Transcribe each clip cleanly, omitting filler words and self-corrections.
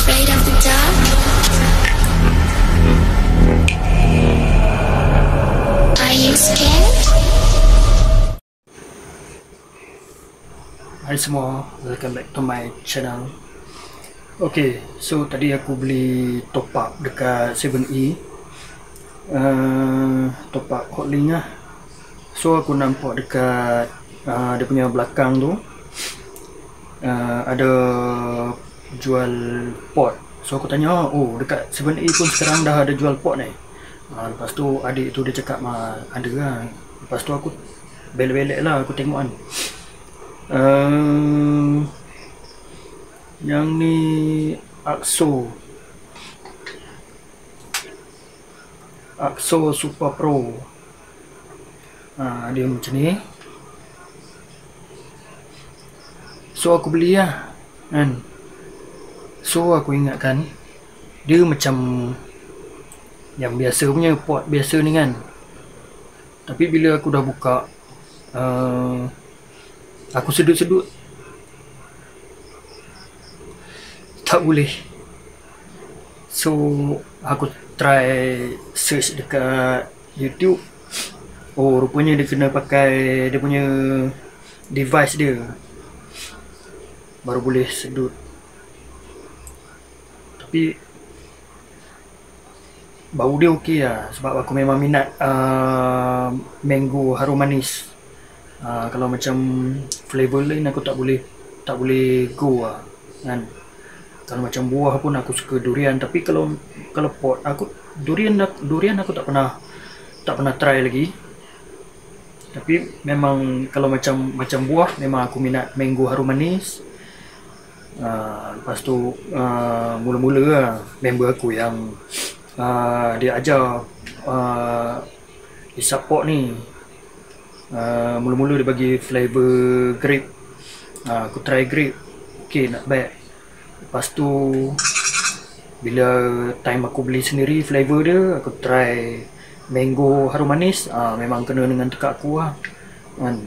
afraid of the dark? Are you scared? Hai semua, welcome back to my channel. Okay, so tadi aku beli top up dekat 7E, top up hotlink lah. So aku nampak dekat dia punya belakang tu ada jual pot. So aku tanya, oh dekat 7E pun sekarang dah ada jual pot ni. Lepas tu adik tu dia cakap ada lah. Lepas tu aku belek-belek lah, aku tengok kan. Yang ni Akso Super Pro. Dia macam ni. So aku beli lah kan. So aku ingatkan dia macam yang biasa punya pot biasa ni kan. Tapi bila aku dah buka, aku sedut-sedut, tak boleh. So aku try search dekat YouTube. Oh rupanya dia kena pakai dia punya device dia baru boleh sedut. Tapi bau dia okey lah, sebab aku memang minat mango harum manis. Kalau macam flavor lain aku tak boleh go lah kan. Kalau macam buah pun aku suka durian, tapi kalau pot aku durian aku tak pernah try lagi. Tapi memang kalau macam buah memang aku minat mango harum manis. Lepas tu mula-mula lah member aku yang dia ajar hisap pot ni. Mula-mula dia bagi flavor grape. Aku try grape, okay, not bad. Lepas tu bila time aku beli sendiri flavor dia, aku try mango harum manis. Memang kena dengan tekak aku lah kan.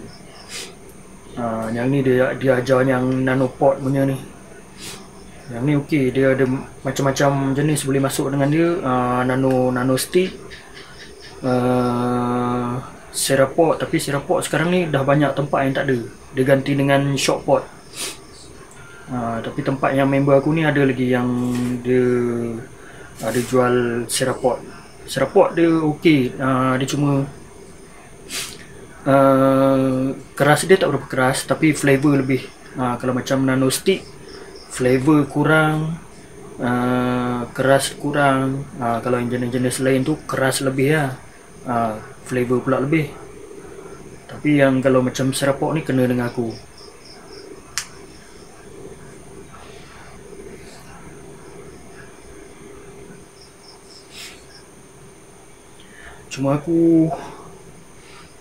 Yang ni dia ajar yang nano pot punya ni. Yang ni okey, dia ada macam-macam jenis boleh masuk dengan dia. Nano stick, Serapot. Tapi Serapot sekarang ni dah banyak tempat yang tak ada. Dia ganti dengan short pot. Tapi tempat yang member aku ni ada lagi yang dia ada jual Serapot. Serapot dia okey. Dia cuma keras dia tak berapa keras, tapi flavor lebih. Kalau macam nano stick, flavor kurang, keras kurang. Kalau yang jenis-jenis lain tu keras lebih lah, flavor pula lebih. Tapi yang kalau macam Serapot ni kena dengan aku. Cuma aku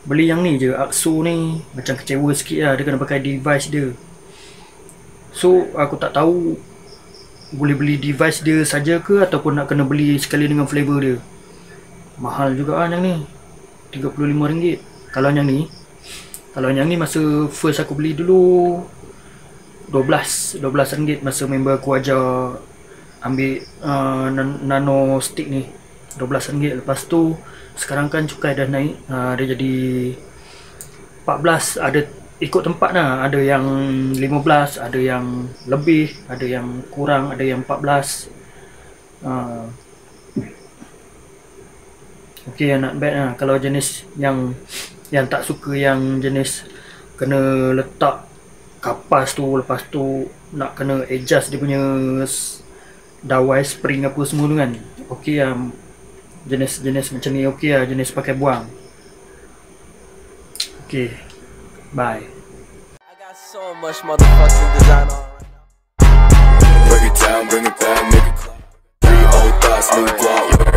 beli yang ni je, Akso ni, macam kecewa sikit lah. Dia kena pakai device dia. So aku tak tahu boleh beli device dia saja ke ataupun nak kena beli sekali dengan flavor dia. Mahal juga lah yang ni, RM35. Kalau yang ni masa first aku beli dulu RM12 masa member aku ajar ambil nano stick ni, RM12. Lepas tu sekarang kan cukai dah naik, dia jadi 14. Ada ikut tempat lah, ada yang 15, ada yang lebih, ada yang kurang, ada yang 14. Okay, not bad lah. Kalau jenis yang tak suka yang jenis kena letak kapas tu, lepas tu nak kena adjust dia punya dawai spring apa semua tu kan, okay lah. Jenis macam ni okey lah, jenis pakai buang. Okay, bye. I got so much motherfucking design on. Break it down, bring it back, make it clap. 3 old thoughts, new guap.